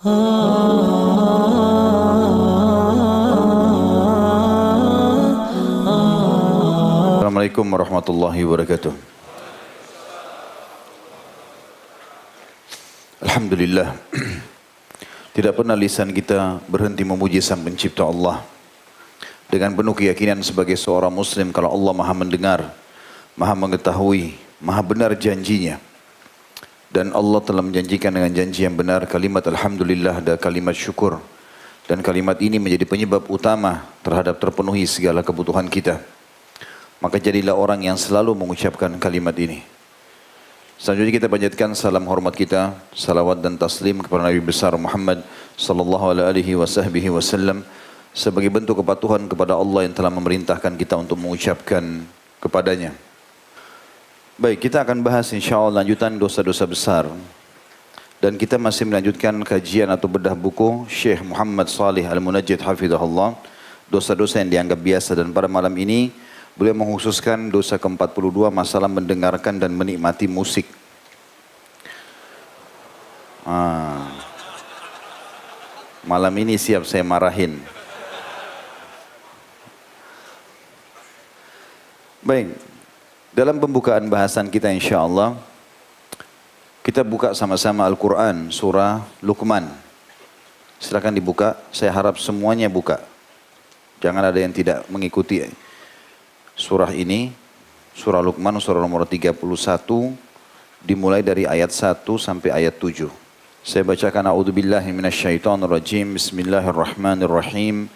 Assalamualaikum warahmatullahi wabarakatuh. Alhamdulillah, tidak pernah lisan kita berhenti memuji Sang Pencipta Allah. Dengan penuh keyakinan sebagai seorang muslim kalau Allah maha mendengar, maha mengetahui, maha benar janjinya. Dan Allah telah menjanjikan dengan janji yang benar kalimat Alhamdulillah dan kalimat syukur. Dan kalimat ini menjadi penyebab utama terhadap terpenuhi segala kebutuhan kita. Maka jadilah orang yang selalu mengucapkan kalimat ini. Selanjutnya kita panjatkan salam hormat kita, salawat dan taslim kepada Nabi besar Muhammad sallallahu alaihi wasallam sebagai bentuk kepatuhan kepada Allah yang telah memerintahkan kita untuk mengucapkan kepadanya. Baik, kita akan bahas insyaAllah lanjutan dosa-dosa besar. Dan kita masih melanjutkan kajian atau bedah buku Syekh Muhammad Salih Al-Munajjid Hafizahullah. Dosa-dosa yang dianggap biasa, dan pada malam ini beliau mengkhususkan dosa ke-42, masalah mendengarkan dan menikmati musik. Malam ini siap saya marahin. Baik, dalam pembukaan bahasan kita insyaAllah, kita buka sama-sama Al-Quran, surah Luqman. Silakan dibuka, saya harap semuanya buka. Jangan ada yang tidak mengikuti surah ini, surah Luqman, surah nomor 31, dimulai dari ayat 1 sampai ayat 7. Saya bacakan, A'udzubillahi minasyaitonirrajim, Bismillahirrahmanirrahim,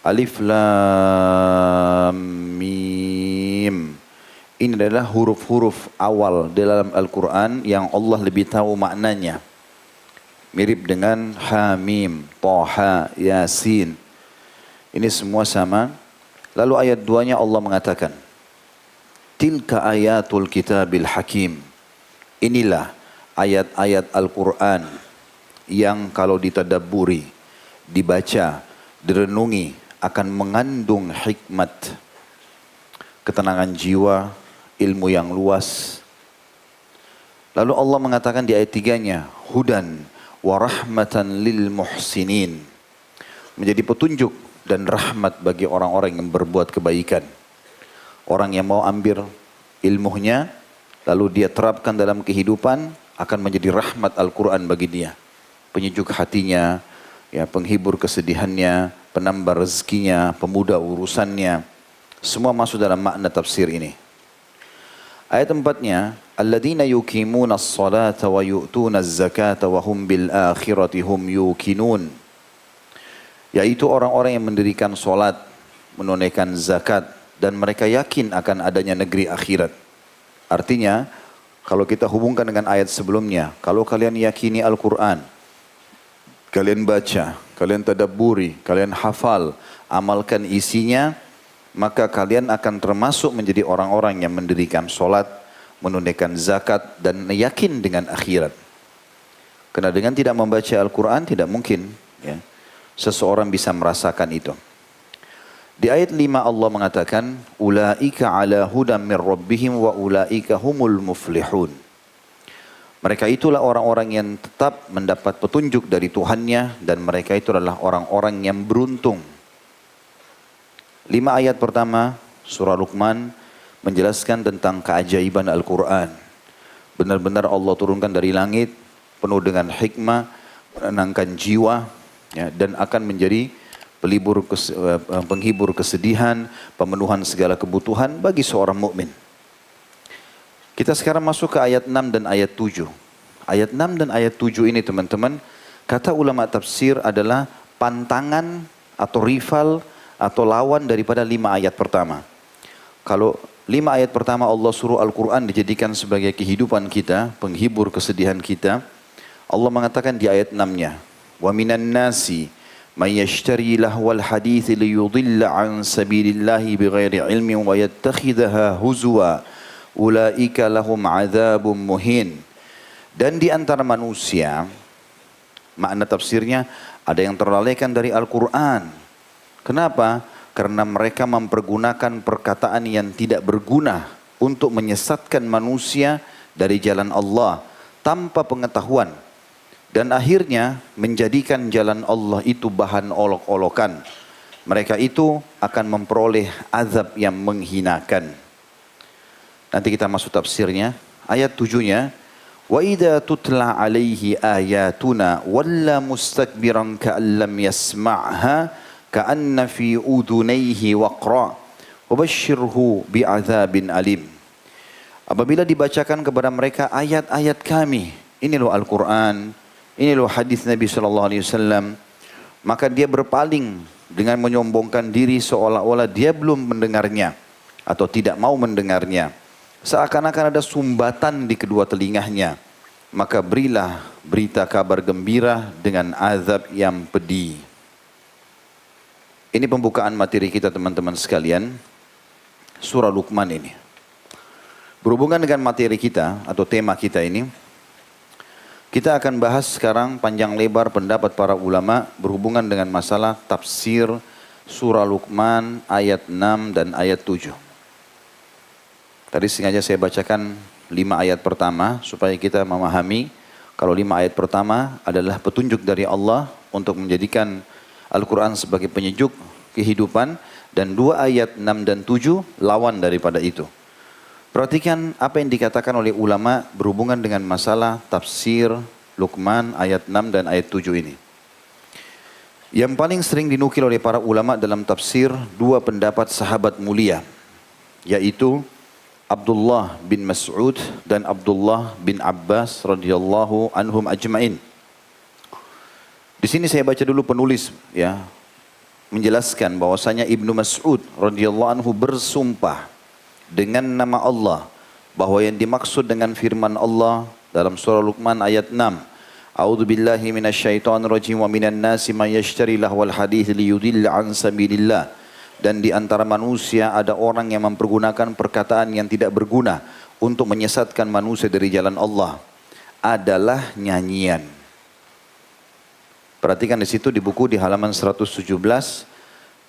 Alif Lam Mim. Ini adalah huruf-huruf awal dalam Al-Quran yang Allah lebih tahu maknanya. Mirip dengan Hamim, Taha, Yasin. Ini semua sama. Lalu ayat 2-nya Allah mengatakan, Tilka ayatul kitabil hakim. Inilah ayat-ayat Al-Quran yang kalau ditadabburi, dibaca, direnungi akan mengandung hikmat, ketenangan jiwa, ilmu yang luas. Lalu Allah mengatakan di ayat 3-nya, Hudan wa rahmatan lil muhsinin. Menjadi petunjuk dan rahmat bagi orang-orang yang berbuat kebaikan. Orang yang mau ambil ilmunya, lalu dia terapkan dalam kehidupan, akan menjadi rahmat Al-Quran bagi dia. Penyejuk hatinya, ya, penghibur kesedihannya, penambah rezekinya, pemudah urusannya. Semua masuk dalam makna tafsir ini. Ayat 4-nya, Alladzina yuqimuna as-salata wa yu'tuna az-zakata wa hum bil akhirati hum yuqinun. Yaitu orang-orang yang mendirikan solat, menunaikan zakat, dan mereka yakin akan adanya negeri akhirat. Artinya, kalau kita hubungkan dengan ayat sebelumnya, kalau kalian yakini Al-Quran, kalian baca, kalian tadabburi, kalian hafal, amalkan isinya, maka kalian akan termasuk menjadi orang-orang yang mendirikan solat, menunaikan zakat, dan yakin dengan akhirat. Karena dengan tidak membaca Al-Quran tidak mungkin ya, seseorang bisa merasakan itu. Di ayat 5 Allah mengatakan, Ulaika ala hudam min rabbihim wa ulaika humul muflihun. Mereka itulah orang-orang yang tetap mendapat petunjuk dari Tuhannya, dan mereka itu adalah orang-orang yang beruntung. 5 ayat pertama surah Luqman menjelaskan tentang keajaiban Al-Quran. Benar-benar Allah turunkan dari langit, penuh dengan hikmah, menenangkan jiwa, ya, dan akan menjadi penghibur kesedihan, pemenuhan segala kebutuhan bagi seorang mukmin. Kita sekarang masuk ke ayat 6 dan ayat 7. Ayat 6 dan ayat 7 ini teman-teman, kata ulama tafsir adalah pantangan atau rival atau lawan daripada 5 ayat pertama. Kalau 5 ayat pertama Allah suruh Al-Quran dijadikan sebagai kehidupan kita, penghibur kesedihan kita. Allah mengatakan di ayat 6-nya, Wa minan nasi may yashtari lahwal hadithi liyudilla an sabilillahi bighairi ilmin wa yattakhidaha huzwa ulaika lahum adzabun muhin. Dan di antara manusia, makna tafsirnya ada yang terlalaikan dari Al-Quran. Kenapa? Karena mereka mempergunakan perkataan yang tidak berguna untuk menyesatkan manusia dari jalan Allah tanpa pengetahuan. Dan akhirnya menjadikan jalan Allah itu bahan olok-olokan. Mereka itu akan memperoleh azab yang menghinakan. Nanti kita masuk tafsirnya. Ayat 7-nya. Wa idza tutla alaihi ayatuna walla mustakbiran ka'an lam yasma'ha ka'anna fi udhunayhi waqra wa basyirhu bi'adzabin alim. Apabila dibacakan kepada mereka ayat-ayat kami, ini loh Al-Quran, ini loh hadis Nabi SAW, maka dia berpaling dengan menyombongkan diri seolah-olah dia belum mendengarnya atau tidak mau mendengarnya. Seakan-akan ada sumbatan di kedua telinganya. Maka berilah berita kabar gembira dengan azab yang pedih. Ini pembukaan materi kita teman-teman sekalian. Surah Luqman ini. Berhubungan dengan materi kita atau tema kita ini, kita akan bahas sekarang panjang lebar pendapat para ulama berhubungan dengan masalah tafsir surah Luqman ayat 6 dan ayat 7. Tadi sengaja saya bacakan 5 ayat pertama supaya kita memahami kalau 5 ayat pertama adalah petunjuk dari Allah untuk menjadikan Al-Quran sebagai penyejuk kehidupan, dan 2 ayat 6 dan 7 lawan daripada itu. Perhatikan apa yang dikatakan oleh ulama berhubungan dengan masalah tafsir Luqman ayat 6 dan ayat 7 ini. Yang paling sering dinukil oleh para ulama dalam tafsir 2 pendapat sahabat mulia, yaitu Abdullah bin Mas'ud dan Abdullah bin Abbas radhiyallahu anhum ajma'in. Di sini saya baca dulu penulis ya, menjelaskan bahwasanya Ibnu Mas'ud radhiyallahu anhu bersumpah dengan nama Allah bahwa yang dimaksud dengan firman Allah dalam surah Luqman ayat 6, A'udzu billahi minasyaitonir rajim wa minan nasi may yashtari lahwal hadits liyudilla an sabilillah. Dan di antara manusia ada orang yang mempergunakan perkataan yang tidak berguna untuk menyesatkan manusia dari jalan Allah, adalah nyanyian. Perhatikan di situ di buku di halaman 117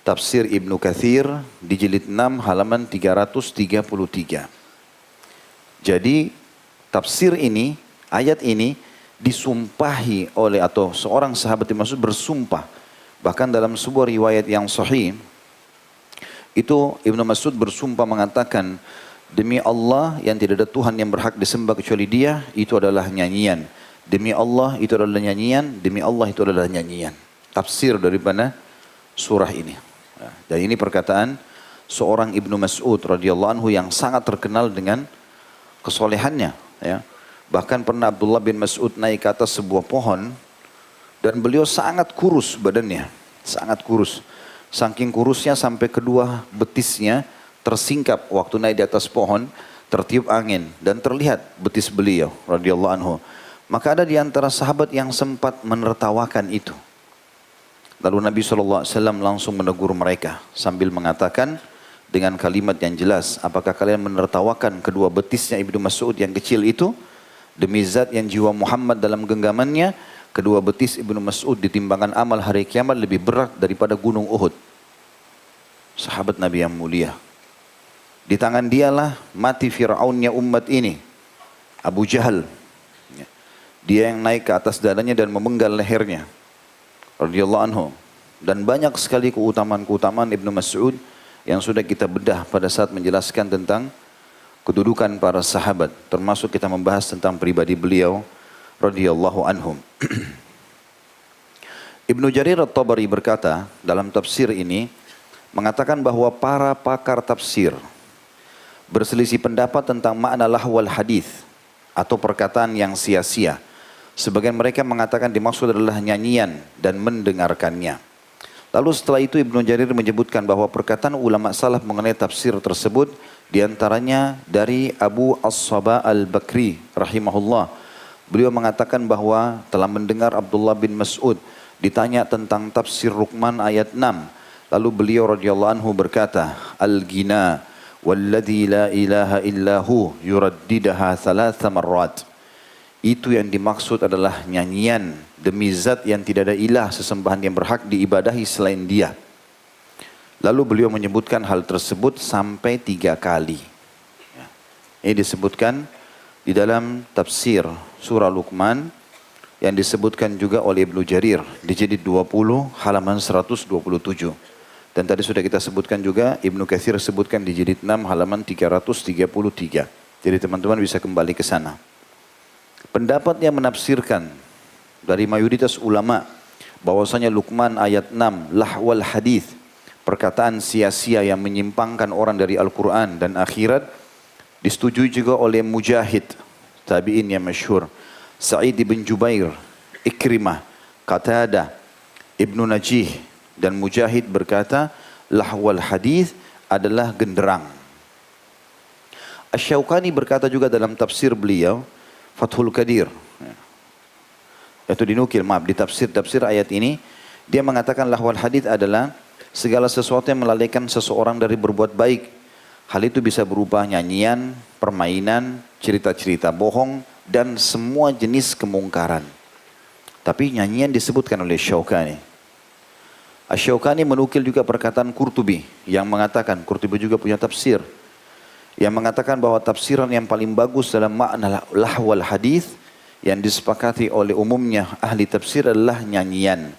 Tafsir Ibnu Katsir di jilid 6 halaman 333. Jadi tafsir ini, ayat ini disumpahi oleh atau seorang sahabat dimaksud bersumpah. Bahkan dalam sebuah riwayat yang sahih itu Ibnu Mas'ud bersumpah mengatakan, demi Allah yang tidak ada Tuhan yang berhak disembah kecuali Dia, itu adalah nyanyian. Demi Allah itu adalah nyanyian, demi Allah itu adalah nyanyian. Tafsir daripada surah ini. Dan ini perkataan seorang Ibnu Mas'ud radhiyallahu anhu yang sangat terkenal dengan kesolehannya. Ya. Bahkan pernah Abdullah bin Mas'ud naik ke atas sebuah pohon dan beliau sangat kurus badannya, sangat kurus. Saking kurusnya sampai kedua betisnya tersingkap waktu naik di atas pohon, tertiup angin dan terlihat betis beliau radhiyallahu anhu. Maka ada di antara sahabat yang sempat menertawakan itu. Lalu Nabi SAW langsung menegur mereka sambil mengatakan dengan kalimat yang jelas, apakah kalian menertawakan kedua betisnya Ibnu Mas'ud yang kecil itu? Demi zat yang jiwa Muhammad dalam genggamannya, kedua betis Ibnu Mas'ud ditimbangkan amal hari kiamat lebih berat daripada gunung Uhud. Sahabat Nabi yang mulia. Di tangan dialah mati Fir'aunnya umat ini, Abu Jahal. Dia yang naik ke atas dadanya dan memenggal lehernya, radhiyallahu anhu. Dan banyak sekali keutamaan-keutamaan Ibnu Mas'ud yang sudah kita bedah pada saat menjelaskan tentang kedudukan para sahabat. Termasuk kita membahas tentang pribadi beliau, radhiyallahu anhum. Ibnu Jarir At-Tabari berkata dalam tafsir ini, mengatakan bahwa para pakar tafsir berselisih pendapat tentang makna lahwal hadis atau perkataan yang sia-sia. Sebagian mereka mengatakan dimaksud adalah nyanyian dan mendengarkannya. Lalu setelah itu Ibnu Jarir menyebutkan bahwa perkataan ulama salaf mengenai tafsir tersebut diantaranya dari Abu As-Saba Al-Bakri rahimahullah. Beliau mengatakan bahwa telah mendengar Abdullah bin Mas'ud ditanya tentang tafsir Luqman ayat 6. Lalu beliau radhiyallahu anhu berkata, Al-Ghina walladhi la ilaha illahu yuraddidaha thalatha marrat. Itu yang dimaksud adalah nyanyian demi zat yang tidak ada ilah sesembahan yang berhak diibadahi selain Dia. Lalu beliau menyebutkan hal tersebut sampai 3 kali. Ini disebutkan di dalam tafsir surah Luqman yang disebutkan juga oleh Ibnu Jarir di jilid 20 halaman 127. Dan tadi sudah kita sebutkan juga, Ibnu Katsir sebutkan di jilid 6 halaman 333. Jadi teman-teman bisa kembali ke sana. Pendapat yang menafsirkan dari mayoritas ulama bahwasanya Luqman ayat 6 lahwal hadith, perkataan sia-sia yang menyimpangkan orang dari Al-Quran dan akhirat, disetujui juga oleh Mujahid, tabi'in yang masyhur, Sa'id bin Jubair, Ikrimah, Qatadah, Ibnu Najih, dan Mujahid berkata, lahwal hadith adalah genderang. Asy-Syaukani berkata juga dalam tafsir beliau, Fathul Qadir, itu dinukil, di tafsir ayat ini, dia mengatakan lahwal hadith adalah segala sesuatu yang melalaikan seseorang dari berbuat baik. Hal itu bisa berupa nyanyian, permainan, cerita-cerita bohong, dan semua jenis kemungkaran. Tapi nyanyian disebutkan oleh Syaukani. Asy-Syaukani menukil juga perkataan Qurtubi yang mengatakan, Qurtubi juga punya tafsir, yang mengatakan bahwa tafsiran yang paling bagus dalam makna lahwal hadith yang disepakati oleh umumnya ahli tafsir adalah nyanyian.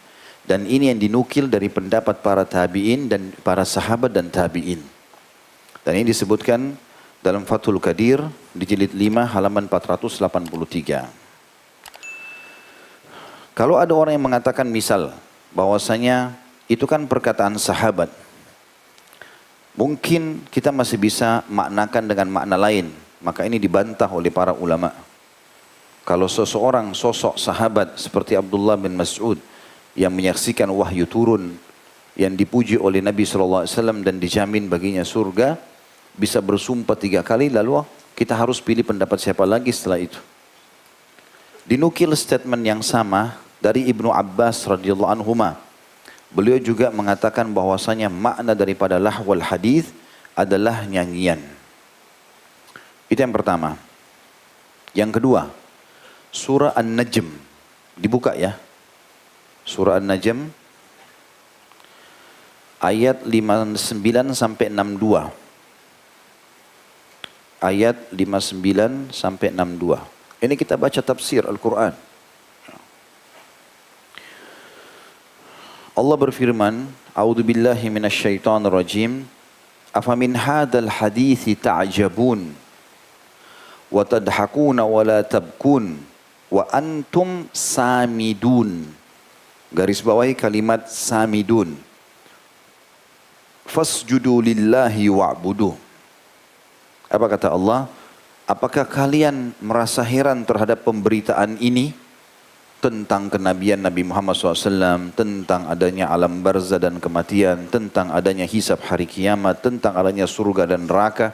Dan ini yang dinukil dari pendapat para tabi'in dan para sahabat dan tabi'in. Dan ini disebutkan dalam Fathul Qadir di jilid 5 halaman 483. Kalau ada orang yang mengatakan misal bahwasanya itu kan perkataan sahabat, mungkin kita masih bisa maknakan dengan makna lain. Maka ini dibantah oleh para ulama. Kalau seseorang sosok sahabat seperti Abdullah bin Mas'ud yang menyaksikan wahyu turun, yang dipuji oleh Nabi SAW dan dijamin baginya surga, bisa bersumpah 3 kali, lalu kita harus pilih pendapat siapa lagi setelah itu. Dinukil statement yang sama dari Ibnu Abbas radhiyallahu anhuma. Beliau juga mengatakan bahwasanya makna daripada lahwal hadith adalah nyanyian. Itu yang pertama. Yang kedua, surah An-Najm. Dibuka ya. Surah An-Najm ayat 59 sampai 62. Ayat 59 sampai 62. Ini kita baca tafsir Al-Quran. Allah berfirman, A'udzubillahi minasyaitonirrajim. Afamin hadzal hadithi ta'jabun wa tadhakuna wa la tabkun wa antum samidun. Garis bawahi kalimat samidun. Fasjudu lillahi wa'budu. Apa kata Allah? Apakah kalian merasa heran terhadap pemberitaan ini tentang kenabian Nabi Muhammad SAW, tentang adanya alam barzah dan kematian, tentang adanya hisab hari kiamat, tentang adanya surga dan neraka?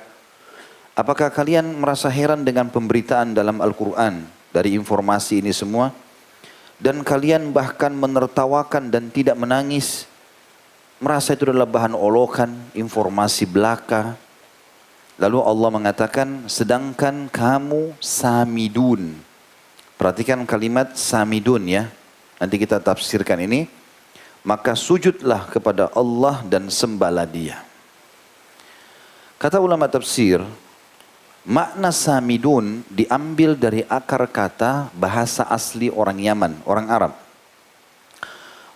Apakah kalian merasa heran dengan pemberitaan dalam Al-Quran dari informasi ini semua? Dan kalian bahkan menertawakan dan tidak menangis, merasa itu adalah bahan olokan, informasi belaka. Lalu Allah mengatakan, sedangkan kamu samidun. Perhatikan kalimat samidun ya. Nanti kita tafsirkan ini. Maka sujudlah kepada Allah dan sembahlah Dia. Kata ulama tafsir, makna samidun diambil dari akar kata bahasa asli orang Yaman, orang Arab.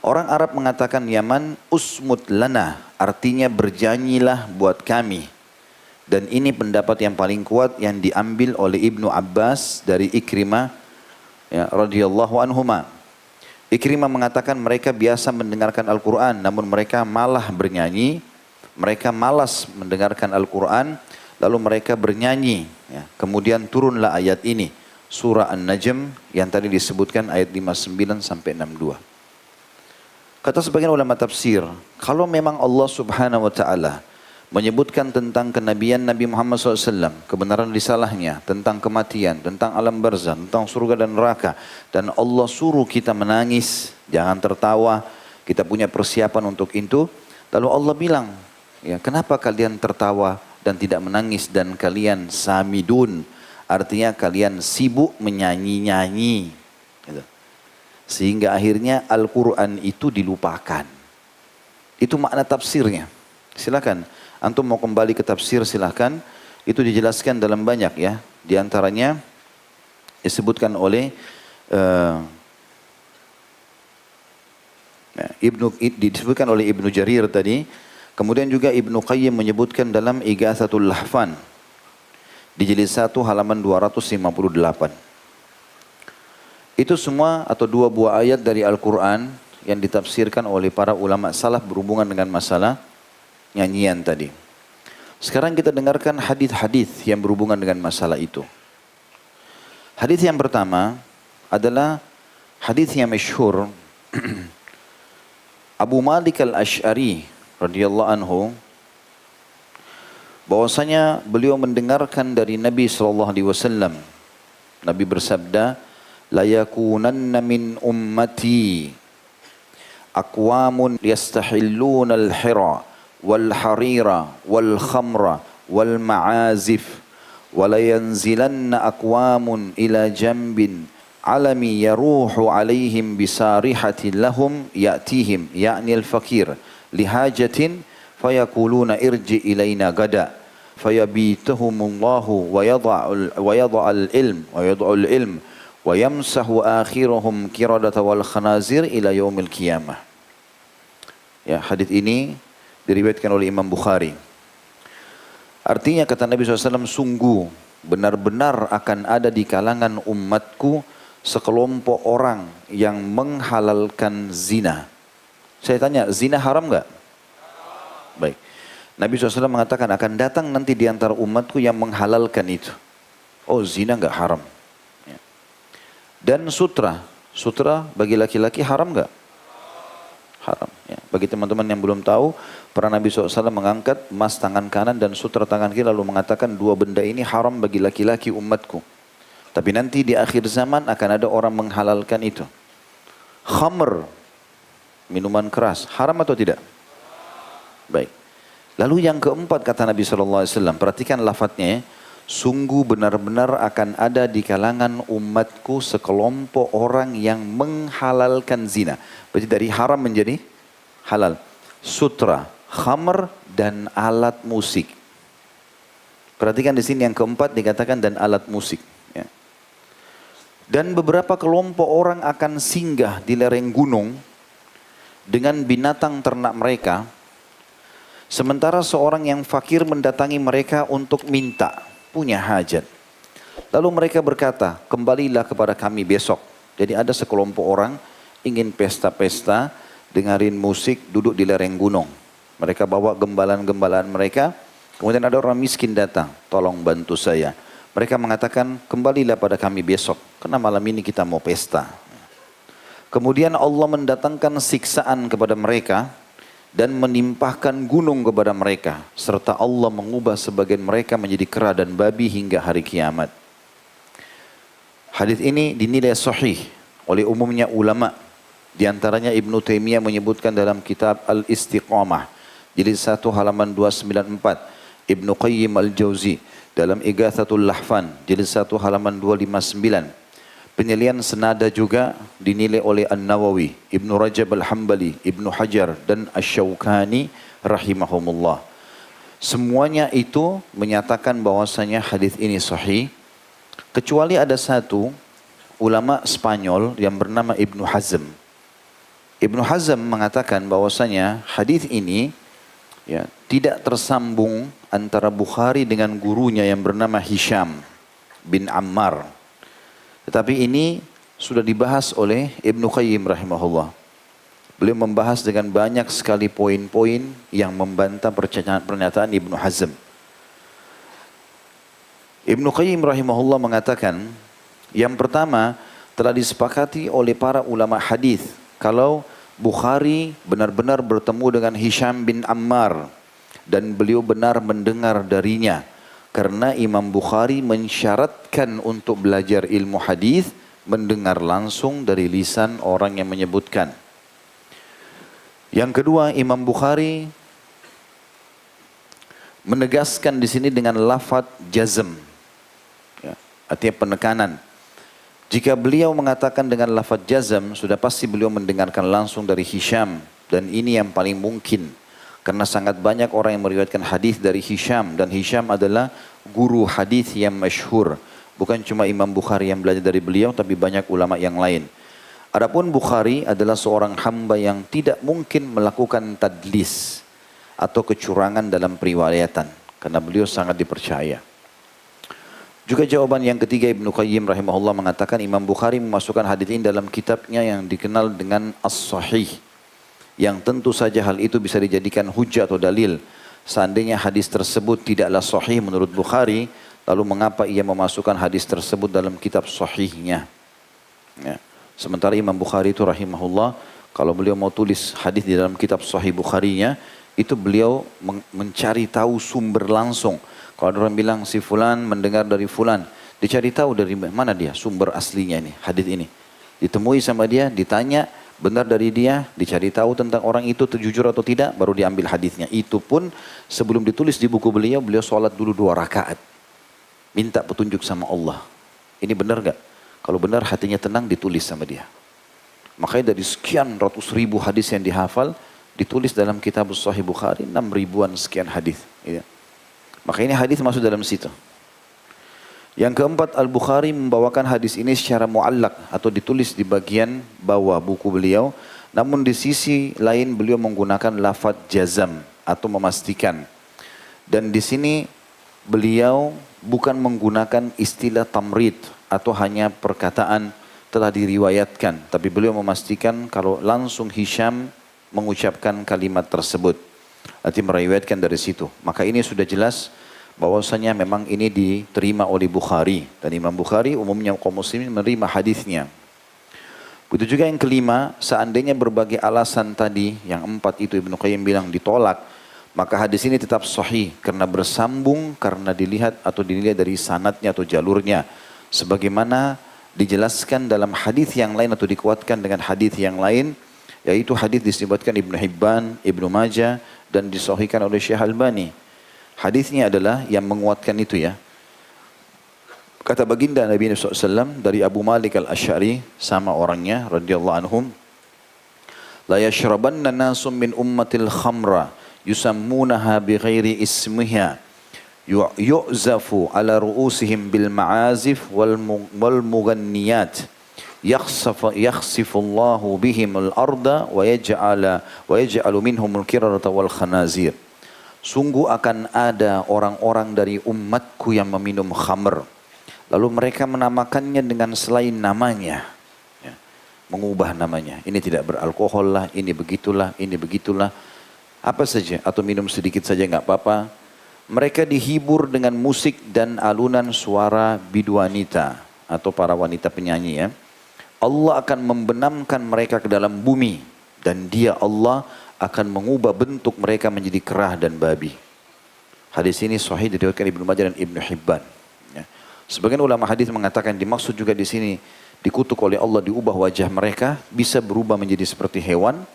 Orang Arab mengatakan Yaman, usmut lana, artinya berjanjilah buat kami. Dan ini pendapat yang paling kuat yang diambil oleh Ibnu Abbas dari Ikrimah ya, radhiyallahu anhuma. Ikrimah mengatakan mereka biasa mendengarkan Al-Quran, namun mereka malah bernyanyi. Mereka malas mendengarkan Al-Quran, lalu mereka bernyanyi. Ya. Kemudian turunlah ayat ini, surah An-Najm yang tadi disebutkan ayat 59 sampai 62. Kata sebagian ulama tafsir, kalau memang Allah Subhanahu wa Ta'ala menyebutkan tentang kenabian Nabi Muhammad SAW, kebenaran risalahnya, tentang kematian, tentang alam barzah, tentang surga dan neraka, dan Allah suruh kita menangis, jangan tertawa, kita punya persiapan untuk itu. Lalu Allah bilang, ya, kenapa kalian tertawa dan tidak menangis dan kalian samidun, artinya kalian sibuk menyanyi-nyanyi, gitu. Sehingga akhirnya Al-Quran itu dilupakan. Itu makna tafsirnya. Silakan. Antum mau kembali ke tafsir silakan. Itu dijelaskan dalam banyak ya. Di antaranya disebutkan oleh Nah, disebutkan oleh Ibnu Jarir tadi, kemudian juga Ibnu Qayyim menyebutkan dalam Ighatsatul Lahfan di jilid 1 halaman 258. Itu semua atau dua buah ayat dari Al-Quran yang ditafsirkan oleh para ulama salaf berhubungan dengan masalah nyanyian tadi. Sekarang kita dengarkan hadis-hadis yang berhubungan dengan masalah itu. Hadis yang pertama adalah hadis yang masyhur Abu Malik Al-Asy'ari radhiyallahu anhu, bahwasanya beliau mendengarkan dari Nabi SAW. Nabi bersabda, la yakunanna min ummati aqwamun yastahilluna al-hira wal harira wal khamra wal ma'azif wa la yanzilanna aqwamun ila jambin alami yaruhu alaihim bisarihati lahum ya'tihim ya'ni al-fakir lihajatin fayaquluna irji ilaina gada fayabituhumullahu wa yada'al ilm wa yamsahu akhirahum kiradata wal khanazir ila yaumil qiyamah. Ya, hadis ini diriwayatkan oleh Imam Bukhari. Artinya kata Nabi SAW, sungguh benar-benar akan ada di kalangan umatku sekelompok orang yang menghalalkan zina. Saya tanya, zina haram enggak? Baik. Nabi SAW mengatakan akan datang nanti di antara umatku yang menghalalkan itu. Oh, zina enggak haram. Ya. Dan sutra bagi laki-laki haram enggak? Haram. Ya. Bagi teman-teman yang belum tahu, pernah Nabi SAW mengangkat emas tangan kanan dan sutra tangan kiri lalu mengatakan dua benda ini haram bagi laki-laki umatku. Tapi nanti di akhir zaman akan ada orang menghalalkan itu. Khamr, minuman keras, haram atau tidak? Baik. Lalu yang keempat kata Nabi SAW, perhatikan lafadznya, sungguh benar-benar akan ada di kalangan umatku sekelompok orang yang menghalalkan zina. Berarti dari haram menjadi halal. Sutra, khamr, dan alat musik. Perhatikan di sini yang keempat dikatakan dan alat musik. Ya. Dan beberapa kelompok orang akan singgah di lereng gunung dengan binatang ternak mereka. Sementara seorang yang fakir mendatangi mereka untuk minta, punya hajat. Lalu mereka berkata, kembalilah kepada kami besok. Jadi ada sekelompok orang ingin pesta-pesta, dengarin musik, duduk di lereng gunung. Mereka bawa gembalaan-gembalaan mereka. Kemudian ada orang miskin datang, tolong bantu saya. Mereka mengatakan, kembalilah pada kami besok, karena malam ini kita mau pesta. Kemudian Allah mendatangkan siksaan kepada mereka dan menimpahkan gunung kepada mereka. Serta Allah mengubah sebagian mereka menjadi kera dan babi hingga hari kiamat. Hadis ini dinilai sahih oleh umumnya ulama. Di antaranya Ibnu Taimiyah menyebutkan dalam kitab Al-Istiqamah, jilid 1 halaman 294. Ibnu Qayyim Al-Jauzi dalam Ighatsatul Lahfan, jilid 1 halaman 259. Penilaian senada juga dinilai oleh An-Nawawi, Ibnu Rajab Al-Hambali, Ibnu Hajar, dan Asy-Syaukani rahimahumullah. Semuanya itu menyatakan bahwasanya hadis ini sahih, kecuali ada satu ulama Spanyol yang bernama Ibnu Hazm. Ibnu Hazm mengatakan bahwasanya hadis ini ya, tidak tersambung antara Bukhari dengan gurunya yang bernama Hisham bin Ammar. Tetapi ini sudah dibahas oleh Ibnu Qayyim rahimahullah. Beliau membahas dengan banyak sekali poin-poin yang membantah pernyataan Ibnu Hazm. Ibnu Qayyim rahimahullah mengatakan, yang pertama telah disepakati oleh para ulama hadis kalau Bukhari benar-benar bertemu dengan Hisham bin Ammar dan beliau benar mendengar darinya. Karena Imam Bukhari mensyaratkan untuk belajar ilmu hadis mendengar langsung dari lisan orang yang menyebutkan. Yang kedua, Imam Bukhari menegaskan di sini dengan lafaz jazm, ya, artinya penekanan. Jika beliau mengatakan dengan lafaz jazm, sudah pasti beliau mendengarkan langsung dari Hisham, dan ini yang paling mungkin. Karena sangat banyak orang yang meriwayatkan hadis dari Hisham, dan Hisham adalah guru hadis yang masyhur. Bukan cuma Imam Bukhari yang belajar dari beliau, tapi banyak ulama yang lain. Adapun Bukhari adalah seorang hamba yang tidak mungkin melakukan tadlis atau kecurangan dalam periwayatan karena beliau sangat dipercaya. Juga jawaban yang ketiga, Ibnu Qayyim rahimahullah mengatakan Imam Bukhari memasukkan hadis ini dalam kitabnya yang dikenal dengan As-Sahih, yang tentu saja hal itu bisa dijadikan hujah atau dalil. Seandainya hadis tersebut tidaklah sahih menurut Bukhari, lalu mengapa ia memasukkan hadis tersebut dalam kitab sahihnya? Ya. Sementara Imam Bukhari itu rahimahullah, kalau beliau mau tulis hadis di dalam kitab sahih Bukharinya, itu beliau mencari tahu sumber langsung. Kalau orang bilang si fulan mendengar dari fulan, dicari tahu dari mana dia sumber aslinya ini, hadis ini. Ditemui sama dia, ditanya, benar dari dia, dicari tahu tentang orang itu jujur atau tidak, baru diambil hadisnya. Itu pun sebelum ditulis di buku beliau, beliau sholat dulu 2 rakaat. Minta petunjuk sama Allah. Ini benar gak? Kalau benar hatinya tenang, ditulis sama dia. Makanya dari sekian ratus ribu hadis yang dihafal, ditulis dalam kitab Sahih Bukhari 6 ribuan sekian hadis. Ya. Maka ini hadis masuk dalam situ. Yang keempat, Al-Bukhari membawakan hadis ini secara muallak atau ditulis di bagian bawah buku beliau. Namun di sisi lain beliau menggunakan lafaz jazam atau memastikan. Dan di sini beliau bukan menggunakan istilah tamrid atau hanya perkataan telah diriwayatkan. Tapi beliau memastikan kalau langsung Hisham mengucapkan kalimat tersebut. Nanti meriwayatkan dari situ. Maka ini sudah jelas bahwasanya memang ini diterima oleh Bukhari. Dan Imam Bukhari umumnya kaum muslimin menerima hadisnya. Begitu juga yang kelima, seandainya berbagai alasan tadi, yang 4 itu Ibnu Qayyim bilang ditolak, maka hadis ini tetap sahih karena bersambung, karena dilihat atau dinilai dari sanadnya atau jalurnya. Sebagaimana dijelaskan dalam hadis yang lain atau dikuatkan dengan hadis yang lain, yaitu hadis disebutkan Ibnu Hibban, Ibnu Majah, dan disahihkan oleh Syekh Albani. Hadisnya adalah yang menguatkan itu ya. Kata baginda Nabi SAW dari Abu Malik al-Asy'ari, sama orangnya radhiyallahu anhum, la yashrabanna nasum min ummatil khamra yusammunaha bighairi ismiha yu'zafu ala ru'usihim bil ma'azif wal mughanniyat yakhsifullahu bihimul arda wa yaj'alu minhumul qirarata wal khanazir. Sungguh akan ada orang-orang dari umatku yang meminum khamr, lalu mereka menamakannya dengan selain namanya, ya, mengubah namanya. Ini tidak beralkohol lah, ini begitulah, apa saja, atau minum sedikit saja nggak apa-apa. Mereka dihibur dengan musik dan alunan suara biduanita atau para wanita penyanyi ya. Allah akan membenamkan mereka ke dalam bumi dan dia Allah akan mengubah bentuk mereka menjadi kerah dan babi. Hadis ini sahih diriwayatkan Ibnu Majah dan Ibnu Hibban. Ya. Sebagian ulama hadis mengatakan dimaksud juga di sini dikutuk oleh Allah, diubah wajah mereka bisa berubah menjadi seperti hewan,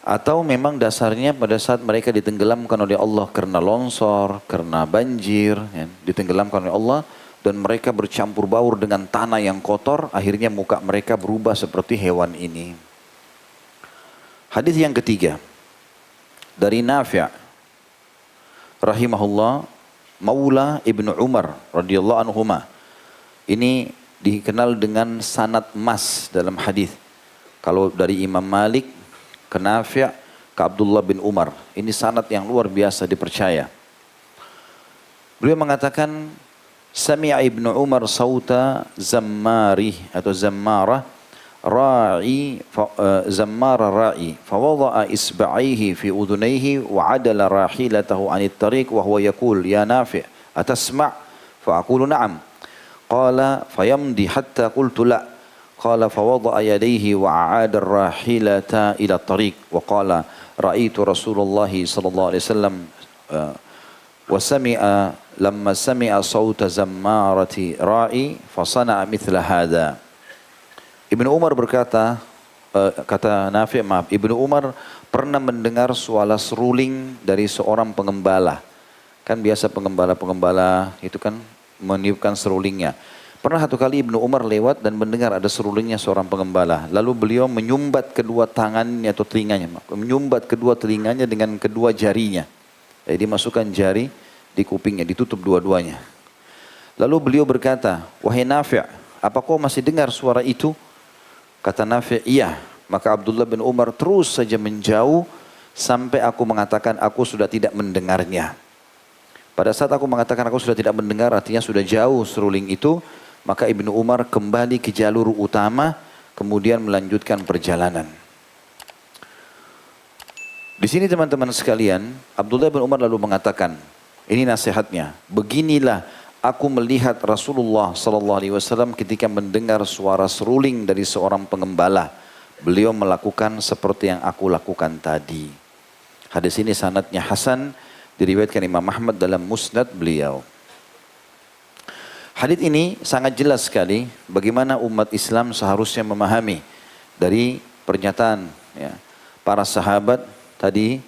atau memang dasarnya pada saat mereka ditenggelamkan oleh Allah karena longsor, karena banjir, ya, ditenggelamkan oleh Allah dan mereka bercampur baur dengan tanah yang kotor, akhirnya muka mereka berubah seperti hewan ini. Hadis yang ketiga dari Nafi' rahimahullah, Maula Ibnu Umar radhiyallahu anhuma. Ini dikenal dengan sanad emas dalam hadis. Kalau dari Imam Malik ke Nafi' ke Abdullah bin Umar, ini sanad yang luar biasa dipercaya. Beliau mengatakan, Sami'a Ibnu Umar sauta zammari atau zammarah ra'i zammara ra'i fawada'a isba'aihi fi udhunayhi wa 'adala rahilatahu 'anit tariq wa huwa yaqul ya Nafi' atasma' fa aqulu na'am qala fayamdi hatta qultu la qala fawada'a yadayhi wa 'ada ar-rahilata ila tariq wa qala ra'aitu Rasulullah sallallahu alaihi wasallam wa sami'a lamma sami'a sauta zammarati ra'i fa sana'a mithla hadha. Ibnu Umar berkata, kata Nafi', maaf, Ibnu Umar pernah mendengar suara seruling dari seorang pengembala. Kan biasa pengembala-pengembala itu kan meniupkan serulingnya. Pernah satu kali Ibnu Umar lewat dan mendengar ada serulingnya seorang pengembala. Lalu beliau menyumbat kedua tangannya atau telinganya, menyumbat kedua telinganya dengan kedua jarinya. Jadi dimasukkan jari di kupingnya, ditutup dua-duanya. Lalu beliau berkata, wahai Nafi', apa kau masih dengar suara itu? Kata Nafi', iya. Maka Abdullah bin Umar terus saja menjauh sampai aku mengatakan aku sudah tidak mendengarnya. Pada saat aku mengatakan aku sudah tidak mendengar, artinya sudah jauh seruling itu, maka Ibnu Umar kembali ke jalur utama, kemudian melanjutkan perjalanan. Di sini teman-teman sekalian, Abdullah bin Umar lalu mengatakan, ini nasihatnya, beginilah aku melihat Rasulullah SAW ketika mendengar suara seruling dari seorang pengembala. Beliau melakukan seperti yang aku lakukan tadi. Hadis ini sanadnya hasan, diriwayatkan Imam Ahmad dalam musnad beliau. Hadis ini sangat jelas sekali bagaimana umat Islam seharusnya memahami dari pernyataan ya, para sahabat tadi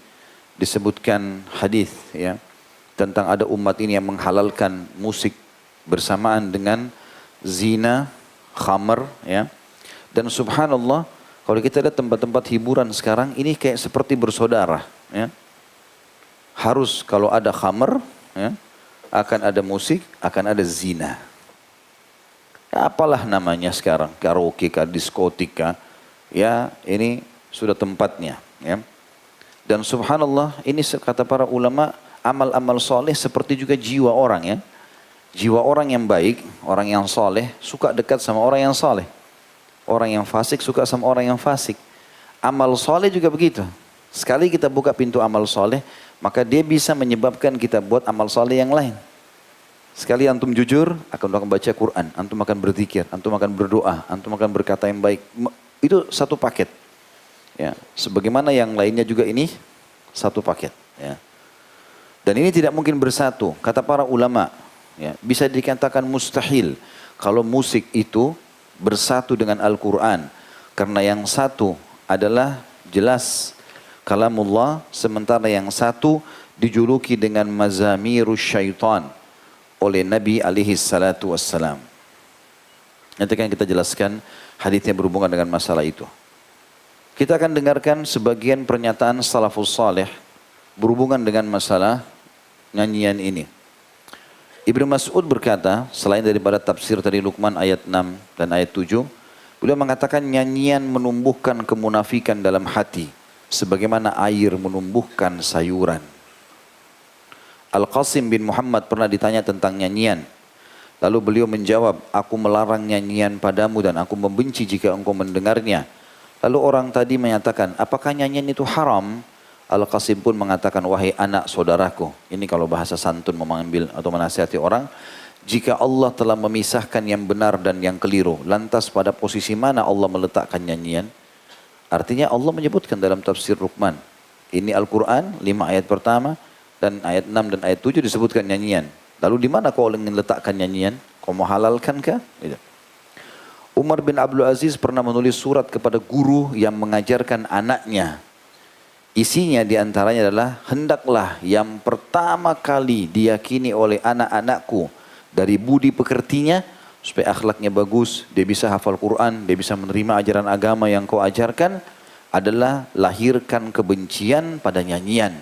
disebutkan hadis ya, tentang ada umat ini yang menghalalkan musik bersamaan dengan zina, khamr ya. Dan subhanallah, kalau kita lihat tempat-tempat hiburan sekarang ini kayak seperti bersaudara ya. Harus kalau ada khamr ya, akan ada musik, akan ada zina. Ya, apalah namanya sekarang, karaoke kah, diskotik kah, ya ini sudah tempatnya ya. Dan subhanallah, ini kata para ulama, amal-amal soleh seperti juga jiwa orang ya. Jiwa orang yang baik, orang yang soleh, suka dekat sama orang yang soleh. Orang yang fasik suka sama orang yang fasik. Amal soleh juga begitu. Sekali kita buka pintu amal soleh, maka dia bisa menyebabkan kita buat amal soleh yang lain. Sekali antum jujur, akan baca Quran, antum akan berzikir, antum akan berdoa, antum akan berkata yang baik. Itu satu paket. Ya, sebagaimana yang lainnya juga ini satu paket. Ya. Dan ini tidak mungkin bersatu. Kata para ulama, ya, bisa dikatakan mustahil kalau musik itu bersatu dengan Al-Quran. Karena yang satu adalah jelas kalamullah, sementara yang satu dijuluki dengan mazamirus syaitan oleh Nabi alaihi salatu wassalam. Nanti akan kita jelaskan hadisnya berhubungan dengan masalah itu. Kita akan dengarkan sebagian pernyataan salafus saleh berhubungan dengan masalah nyanyian ini. Ibnu Mas'ud berkata, selain daripada tafsir tadi Luqman ayat 6 dan ayat 7, beliau mengatakan nyanyian menumbuhkan kemunafikan dalam hati, sebagaimana air menumbuhkan sayuran. Al-Qasim bin Muhammad pernah ditanya tentang nyanyian. Lalu beliau menjawab, aku melarang nyanyian padamu dan aku membenci jika engkau mendengarnya. Lalu orang tadi menyatakan, apakah nyanyian itu haram? Al-Qasim pun mengatakan, wahai anak saudaraku. Ini kalau bahasa santun mengambil atau menasihati orang. Jika Allah telah memisahkan yang benar dan yang keliru, lantas pada posisi mana Allah meletakkan nyanyian? Artinya Allah menyebutkan dalam tafsir Luqman. Ini Al-Quran, 5 ayat pertama, dan ayat 6 dan ayat 7 disebutkan nyanyian. Lalu di mana kau ingin letakkan nyanyian? Kau mau halalkan kah? Gitu. Umar bin Abdul Aziz pernah menulis surat kepada guru yang mengajarkan anaknya. Isinya diantaranya adalah, hendaklah yang pertama kali diyakini oleh anak-anakku dari budi pekertinya, supaya akhlaknya bagus, dia bisa hafal Quran, dia bisa menerima ajaran agama yang kau ajarkan, adalah lahirkan kebencian pada nyanyian.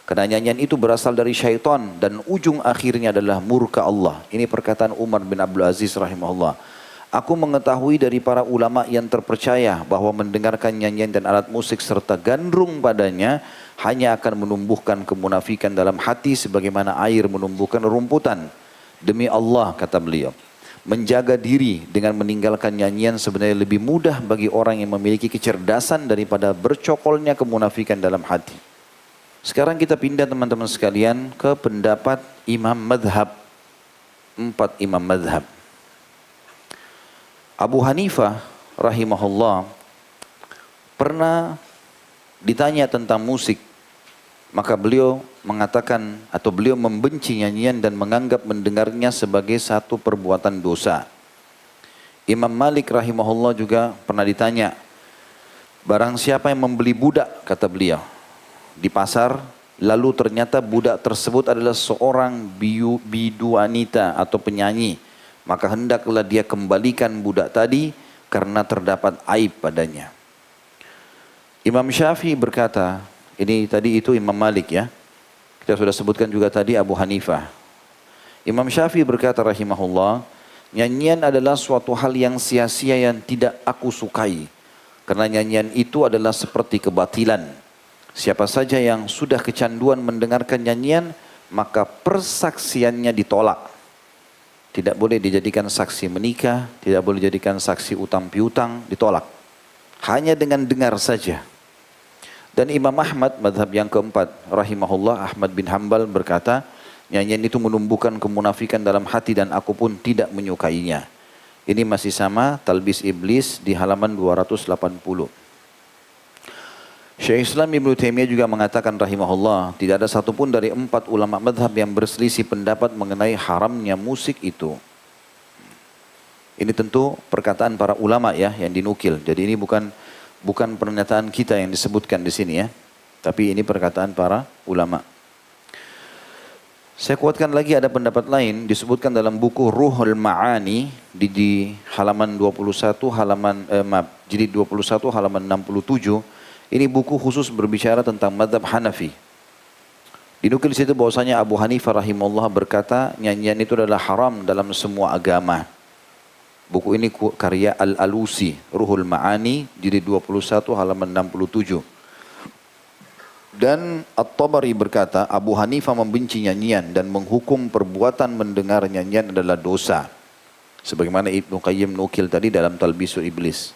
Karena nyanyian itu berasal dari syaitan dan ujung akhirnya adalah murka Allah. Ini perkataan Umar bin Abdul Aziz rahimahullah. Aku mengetahui dari para ulama yang terpercaya bahwa mendengarkan nyanyian dan alat musik serta gandrung padanya hanya akan menumbuhkan kemunafikan dalam hati sebagaimana air menumbuhkan rumputan. Demi Allah, kata beliau, menjaga diri dengan meninggalkan nyanyian sebenarnya lebih mudah bagi orang yang memiliki kecerdasan daripada bercokolnya kemunafikan dalam hati. Sekarang kita pindah teman-teman sekalian ke pendapat imam madhab. 4 imam madhab. Abu Hanifah rahimahullah pernah ditanya tentang musik. Maka beliau mengatakan atau beliau membenci nyanyian dan menganggap mendengarnya sebagai satu perbuatan dosa. Imam Malik rahimahullah juga pernah ditanya, barang siapa yang membeli budak, kata beliau, di pasar, lalu ternyata budak tersebut adalah seorang bidu wanita atau penyanyi, maka hendaklah dia kembalikan budak tadi karena terdapat aib padanya. Imam Syafi'i berkata, ini tadi itu Imam Malik ya. Kita sudah sebutkan juga tadi Abu Hanifah. Imam Syafi'i berkata rahimahullah, Nyanyian adalah suatu hal yang sia-sia yang tidak aku sukai. Karena nyanyian itu adalah seperti kebatilan. Siapa saja yang sudah kecanduan mendengarkan nyanyian, maka persaksiannya ditolak. Tidak boleh dijadikan saksi menikah, tidak boleh dijadikan saksi utang piutang, ditolak. Hanya dengan dengar saja. Dan Imam Ahmad, madhab yang keempat, rahimahullah, Ahmad bin Hanbal berkata, nyanyian itu menumbuhkan kemunafikan dalam hati dan aku pun tidak menyukainya. Ini masih sama Talbis Iblis di halaman 280. Syekh Islam Ibnu Taimiyah juga mengatakan rahimahullah, tidak ada satupun dari 4 ulama madhab yang berselisih pendapat mengenai haramnya musik itu. Ini tentu perkataan para ulama ya yang dinukil. Jadi ini bukan pernyataan kita yang disebutkan di sini ya. Tapi ini perkataan para ulama. Saya kuatkan lagi ada pendapat lain disebutkan dalam buku Ruhul Ma'ani di halaman 21 jilid 21 halaman 67. Ini buku khusus berbicara tentang mazhab Hanafi. Dinukil di situ bahwasanya Abu Hanifah rahimahullah berkata nyanyian itu adalah haram dalam semua agama. Buku ini karya Al-Alusi, Ruhul Ma'ani jilid 21 halaman 67. Dan At-Tabari berkata, Abu Hanifah membenci nyanyian dan menghukum perbuatan mendengar nyanyian adalah dosa. Sebagaimana Ibnu Qayyim nukil tadi dalam Talbisul Iblis.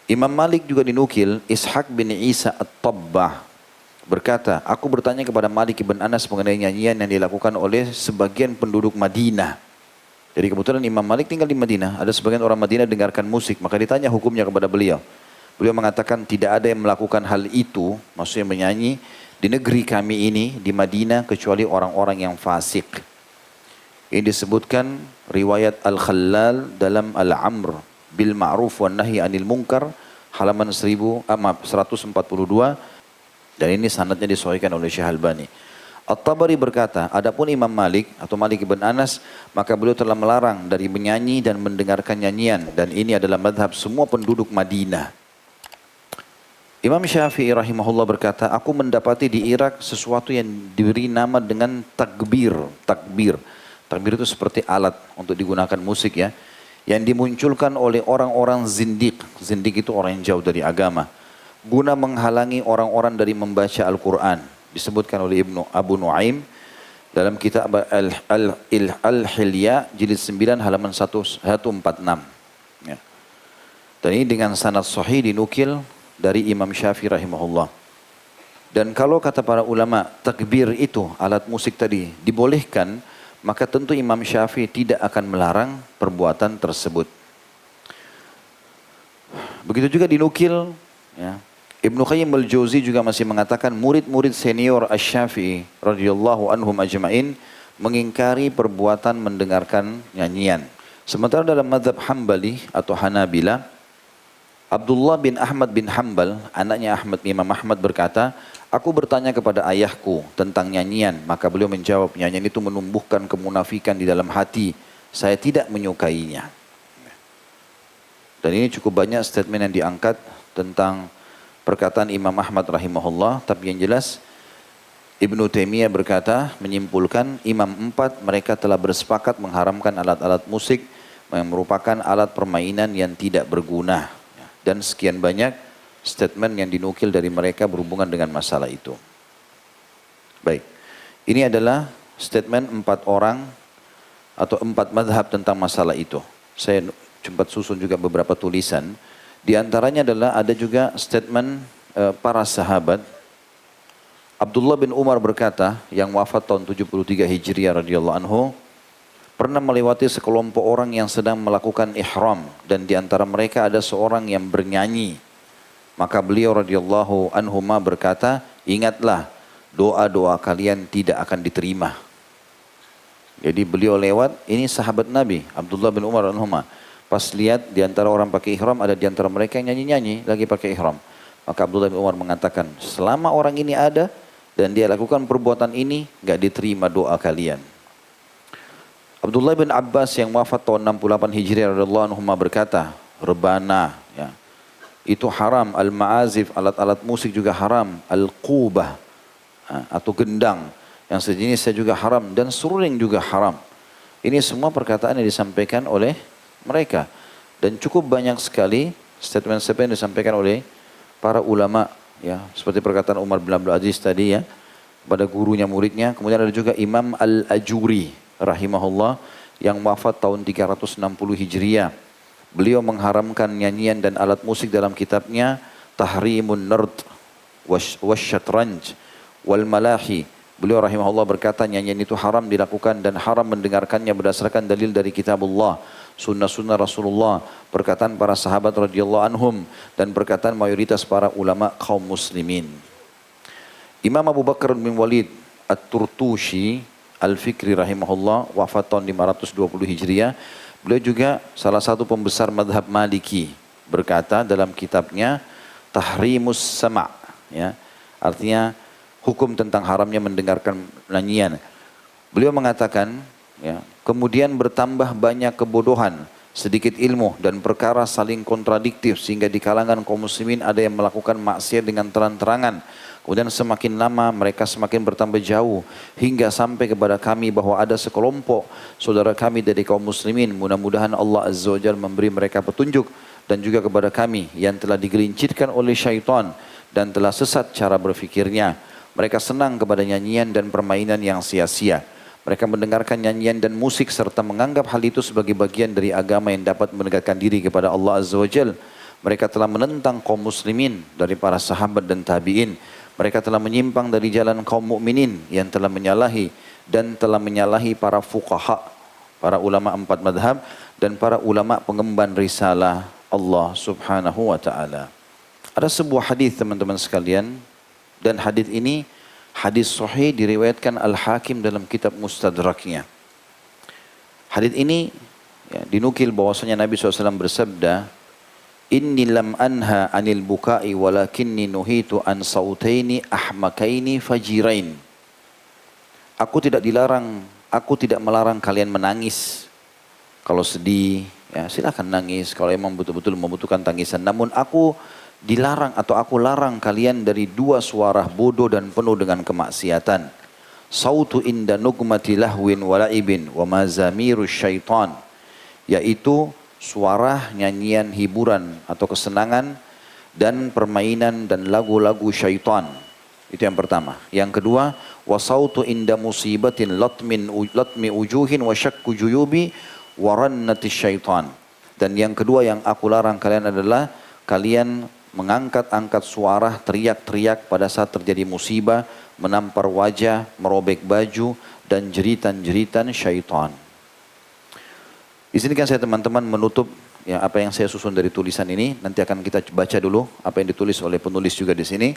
Imam Malik juga dinukil, Ishaq bin Isa At-Tabbah berkata, aku bertanya kepada Malik bin Anas mengenai nyanyian yang dilakukan oleh sebagian penduduk Madinah. Jadi kebetulan Imam Malik tinggal di Madinah, ada sebagian orang Madinah dengarkan musik, maka ditanya hukumnya kepada beliau. Beliau mengatakan tidak ada yang melakukan hal itu, maksudnya menyanyi di negeri kami ini, di Madinah, kecuali orang-orang yang fasik. Ini disebutkan riwayat Al-Khallal dalam Al-Amr bil Ma'ruf wa Nahi Anil Munkar, halaman 142, dan ini sanadnya disahihkan oleh Syekh Albani. At-Tabari berkata, adapun Imam Malik atau Malik bin Anas, maka beliau telah melarang dari menyanyi dan mendengarkan nyanyian, dan ini adalah madhab semua penduduk Madinah. Imam Syafi'i rahimahullah berkata, aku mendapati di Irak sesuatu yang diberi nama dengan takbir. Takbir itu seperti alat untuk digunakan musik ya. Yang dimunculkan oleh orang-orang zindiq. Zindiq itu orang yang jauh dari agama. Guna menghalangi orang-orang dari membaca Al-Quran. Disebutkan oleh Ibnu Abu Nuaim dalam kitab Al-Hilya jilid 9 halaman 146. Ya. Dan ini dengan sanad sahih dinukil dari Imam Syafi'i rahimahullah. Dan kalau kata para ulama takbir itu alat musik tadi dibolehkan, maka tentu Imam Syafi'i tidak akan melarang perbuatan tersebut. Begitu juga dinukil ya, Ibnu Qayyim al-Jauzi juga masih mengatakan murid-murid senior Asy-Syafi'i radhiyallahu anhum ajma'in mengingkari perbuatan mendengarkan nyanyian. Sementara dalam mazhab Hambali atau Hanabila, Abdullah bin Ahmad bin Hanbal, anaknya Imam Ahmad berkata, aku bertanya kepada ayahku tentang nyanyian, maka beliau menjawab, nyanyian itu menumbuhkan kemunafikan di dalam hati, saya tidak menyukainya. Dan ini cukup banyak statement yang diangkat tentang perkataan Imam Ahmad rahimahullah, tapi yang jelas Ibnu Taimiyah berkata, menyimpulkan Imam 4 mereka telah bersepakat mengharamkan alat-alat musik yang merupakan alat permainan yang tidak berguna. Dan sekian banyak statement yang dinukil dari mereka berhubungan dengan masalah itu. Baik, ini adalah statement 4 orang atau 4 madhab tentang masalah itu. Saya sempat susun juga beberapa tulisan. Di antaranya adalah ada juga statement para sahabat. Abdullah bin Umar berkata, yang wafat tahun 73 Hijriah radhiyallahu anhu, pernah melewati sekelompok orang yang sedang melakukan ihram dan di antara mereka ada seorang yang bernyanyi. Maka beliau radhiyallahu anhuma berkata, ingatlah doa-doa kalian tidak akan diterima. Jadi beliau lewat, ini sahabat Nabi Abdullah bin Umar anhuma. Pas lihat di antara orang pakai ihram ada di antara mereka yang nyanyi-nyanyi lagi pakai ihram. Maka Abdullah bin Umar mengatakan, selama orang ini ada dan dia lakukan perbuatan ini, enggak diterima doa kalian. Abdullah bin Abbas yang wafat tahun 68 Hijriah radhiyallahu anhu berkata, rebana ya, itu haram, al-ma'azif, alat-alat musik juga haram, al-qubah atau gendang yang sejenisnya juga haram dan seruling juga haram. Ini semua perkataan yang disampaikan oleh mereka. Dan cukup banyak sekali statement-statement yang disampaikan oleh para ulama. Ya, seperti perkataan Umar bin Abdul Aziz tadi ya, pada gurunya muridnya. Kemudian ada juga Imam Al-Ajuri rahimahullah yang wafat tahun 360 Hijriah. Beliau mengharamkan nyanyian dan alat musik dalam kitabnya Tahrimun Nard Wasyatranj Wal Malahi. Beliau rahimahullah berkata nyanyian itu haram dilakukan dan haram mendengarkannya berdasarkan dalil dari kitabullah, sunnah-sunnah Rasulullah, perkataan para sahabat radhiyallahu anhum dan perkataan mayoritas para ulama kaum muslimin. Imam Abu Bakar bin Walid At-Turtushi Al-Fikri rahimahullah wafat tahun 520 Hijriah. Beliau juga salah satu pembesar madhab Maliki, berkata dalam kitabnya Tahrimus Sama', ya, artinya hukum tentang haramnya mendengarkan nyanyian. Beliau mengatakan, ya, kemudian bertambah banyak kebodohan, sedikit ilmu dan perkara saling kontradiktif sehingga di kalangan kaum muslimin ada yang melakukan maksiat dengan terang-terangan. Kemudian semakin lama mereka semakin bertambah jauh hingga sampai kepada kami bahwa ada sekelompok saudara kami dari kaum muslimin. Mudah-mudahan Allah Azza wa Jalla memberi mereka petunjuk dan juga kepada kami yang telah digelincirkan oleh syaitan dan telah sesat cara berfikirnya. Mereka senang kepada nyanyian dan permainan yang sia-sia. Mereka mendengarkan nyanyian dan musik serta menganggap hal itu sebagai bagian dari agama yang dapat mendekatkan diri kepada Allah Azza wa Jalla. Mereka telah menentang kaum muslimin dari para sahabat dan tabi'in. Mereka telah menyimpang dari jalan kaum mukminin yang telah menyalahi dan telah menyalahi para fuqaha, para ulama 4 madhab dan para ulama pengemban risalah Allah Subhanahu wa taala. Ada sebuah hadis teman-teman sekalian, dan hadis ini hadis sahih diriwayatkan Al-Hakim dalam kitab Mustadraknya. Hadis ini ya, dinukil bahwasanya Nabi SAW bersabda, "Inni lam anha anil bukai walakinni nuhitu an sautaini ahmakaini fajirain." Aku tidak melarang kalian menangis. Kalau sedih, ya silakan nangis kalau memang betul-betul membutuhkan tangisan. Namun aku larang kalian dari 2 suara bodoh dan penuh dengan kemaksiatan. Sautu inda nugmati lahwin walaibin wa mazamiru syaitan. Yaitu suara nyanyian hiburan atau kesenangan dan permainan dan lagu-lagu syaitan. Itu yang pertama. Yang kedua, wasautu inda musibatin latmi ujuhin wa syakku juyubi warannati syaitan. Dan yang kedua yang aku larang kalian adalah kalian mengangkat-angkat suara, teriak-teriak pada saat terjadi musibah, menampar wajah, merobek baju, dan jeritan-jeritan syaitan. Di sini kan saya teman-teman menutup ya, apa yang saya susun dari tulisan ini. Nanti akan kita baca dulu apa yang ditulis oleh penulis juga di sini.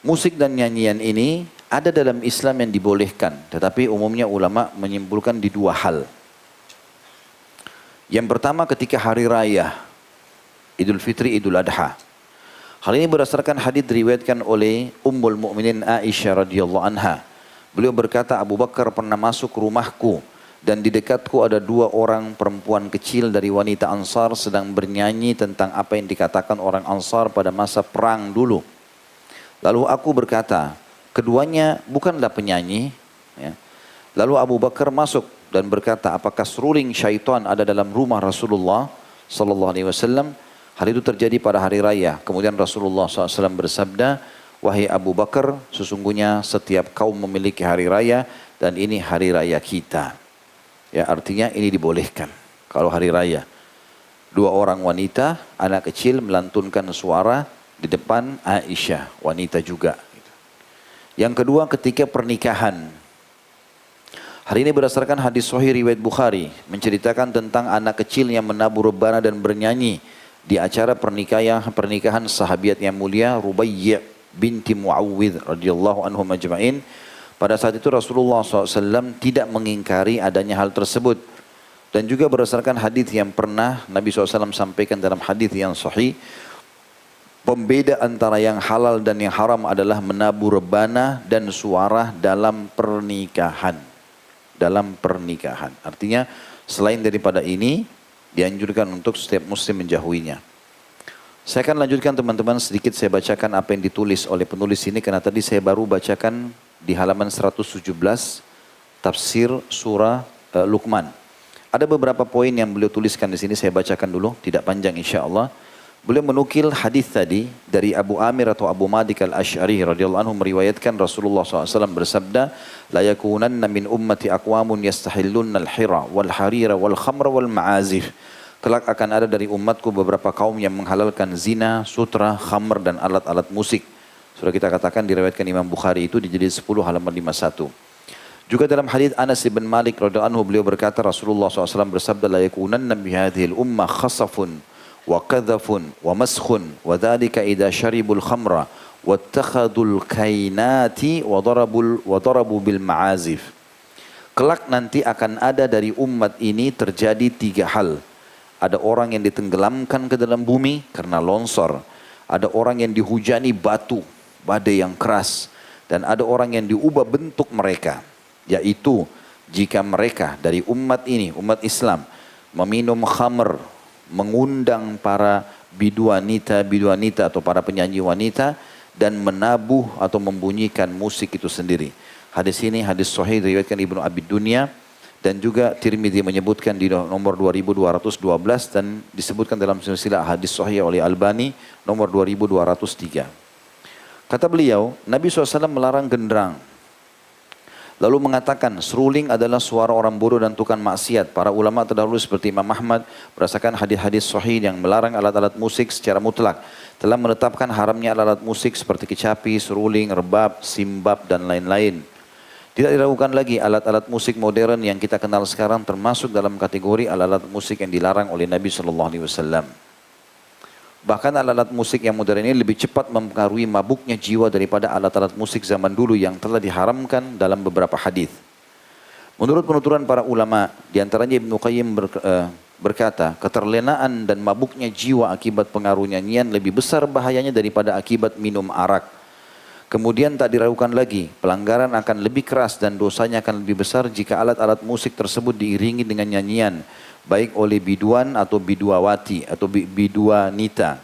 Musik dan nyanyian ini ada dalam Islam yang dibolehkan, tetapi umumnya ulama menyimpulkan di 2 hal. Yang pertama ketika hari raya, Idul Fitri, Idul Adha. Hal ini berdasarkan hadis diriwayatkan oleh Ummul Mukminin Aisyah radhiyallahu anha. Beliau berkata, Abu Bakar pernah masuk rumahku dan di dekatku ada 2 orang perempuan kecil dari wanita Ansar sedang bernyanyi tentang apa yang dikatakan orang Ansar pada masa perang dulu. Lalu aku berkata, keduanya bukanlah penyanyi. Ya. Lalu Abu Bakar masuk dan berkata, apakah seruling syaitan ada dalam rumah Rasulullah sallallahu alaihi wasallam? Hal itu terjadi pada hari raya. Kemudian Rasulullah SAW bersabda, wahai Abu Bakar, sesungguhnya setiap kaum memiliki hari raya dan ini hari raya kita. Ya, artinya ini dibolehkan. Kalau hari raya, 2 orang wanita, anak kecil melantunkan suara di depan Aisyah, wanita juga. Yang kedua ketika pernikahan. Hari ini berdasarkan hadis sahih riwayat Bukhari, menceritakan tentang anak kecil yang menabur rebana dan bernyanyi di acara pernikahan sahabiat yang mulia Rubayy' binti Muawwidh radhiyallahu anhum ajma'in. Pada saat itu Rasulullah SAW tidak mengingkari adanya hal tersebut. Dan juga berdasarkan hadis yang pernah Nabi SAW sampaikan dalam hadis yang sahih, pembeda antara yang halal dan yang haram adalah menabur rebana dan suara dalam pernikahan. Dalam pernikahan. Artinya selain daripada ini, dianjurkan untuk setiap muslim menjauhinya. Saya akan lanjutkan teman-teman sedikit, saya bacakan apa yang ditulis oleh penulis ini karena tadi saya baru bacakan di halaman 117 tafsir surah Luqman. Ada beberapa poin yang beliau tuliskan di sini, saya bacakan dulu, tidak panjang insya Allah. Beliau menukil hadis tadi dari Abu Amir atau Abu Madik al-Ash'ari radhiyallahu anhu meriwayatkan Rasulullah SAW bersabda, la yakunanna min ummati aqwamun yastahillunna al-hira wal harira wal khamra wal ma'azif. Kelak akan ada dari umatku beberapa kaum yang menghalalkan zina, sutra, khamr dan alat-alat musik. Sudah kita katakan diriwayatkan Imam Bukhari itu di jilid 10 halaman 51. Juga dalam hadis Anas bin Malik radhiyallahu anhu beliau berkata Rasulullah SAW bersabda la yakunanna bi hadhil ummah khasafun wa kadhafun wa maskhun wa dhalika idza syaribul khamra wattakhadul kainati wa darabu bil ma'azif. Kelak nanti akan ada dari umat ini terjadi 3 hal. Ada orang yang ditenggelamkan ke dalam bumi karena longsor. Ada orang yang dihujani batu, badai yang keras. Dan ada orang yang diubah bentuk mereka. Yaitu jika mereka dari umat ini, umat Islam, meminum khamr, mengundang para bidu wanita atau para penyanyi wanita dan menabuh atau membunyikan musik itu sendiri. Hadis ini hadis sahih diriwayatkan Ibnu Abi Dunya dan juga Tirmidzi menyebutkan di nomor 2212 dan disebutkan dalam silsilah hadis sahih oleh Albani nomor 2203. Kata beliau, Nabi SAW melarang genderang. Lalu mengatakan seruling adalah suara orang bodoh dan tukang maksiat. Para ulama terdahulu seperti Imam Ahmad berdasarkan hadis-hadis sahih yang melarang alat-alat musik secara mutlak. Telah menetapkan haramnya alat-alat musik seperti kecapi, seruling, rebab, simbab dan lain-lain. Tidak diragukan lagi alat-alat musik modern yang kita kenal sekarang termasuk dalam kategori alat-alat musik yang dilarang oleh Nabi SAW. Bahkan alat-alat musik yang modern ini lebih cepat mempengaruhi mabuknya jiwa daripada alat-alat musik zaman dulu yang telah diharamkan dalam beberapa hadis. Menurut penuturan para ulama, diantaranya Ibnu Qayyim berkata, keterlenaan dan mabuknya jiwa akibat pengaruh nyanyian lebih besar bahayanya daripada akibat minum arak. Kemudian tak diragukan lagi, pelanggaran akan lebih keras dan dosanya akan lebih besar jika alat-alat musik tersebut diiringi dengan nyanyian, baik oleh biduan atau biduawati atau biduanita.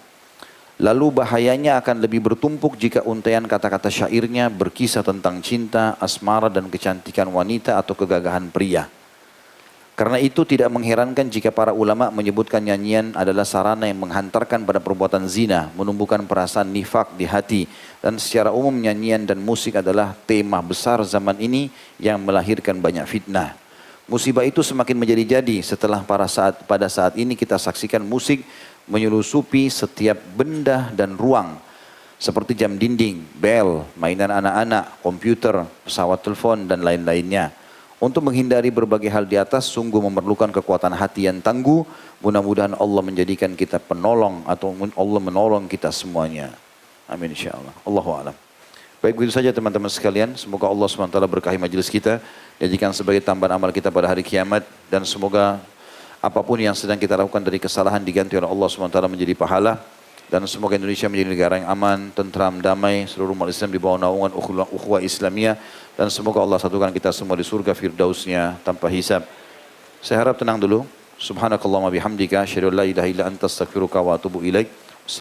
Lalu bahayanya akan lebih bertumpuk jika untaian kata-kata syairnya berkisah tentang cinta, asmara dan kecantikan wanita atau kegagahan pria. Karena itu tidak mengherankan jika para ulama menyebutkan nyanyian adalah sarana yang menghantarkan pada perbuatan zina, menumbuhkan perasaan nifak di hati. Dan secara umum nyanyian dan musik adalah tema besar zaman ini yang melahirkan banyak fitnah. Musibah itu semakin menjadi-jadi setelah pada saat ini kita saksikan musik menyelusupi setiap benda dan ruang. Seperti jam dinding, bel, mainan anak-anak, komputer, pesawat telepon dan lain-lainnya. Untuk menghindari berbagai hal di atas sungguh memerlukan kekuatan hati yang tangguh. Mudah-mudahan Allah menjadikan kita penolong atau Allah menolong kita semuanya. Amin insyaAllah. Allahu a'lam. Baik begitu saja teman-teman sekalian. Semoga Allah SWT berkahi majelis kita. Jadikan sebagai tambahan amal kita pada hari kiamat. Dan semoga apapun yang sedang kita lakukan dari kesalahan diganti oleh Allah SWT menjadi pahala. Dan semoga Indonesia menjadi negara yang aman, tentram, damai. Seluruh umat Islam di bawah naungan ukhuwah Islamiyah. Dan semoga Allah satukan kita semua di surga firdausnya tanpa hisab. Saya harap tenang dulu. Subhanakallahumma bihamdika. Asyhadu an la ilaha illa anta astaghfiruka wa atubu ilaik.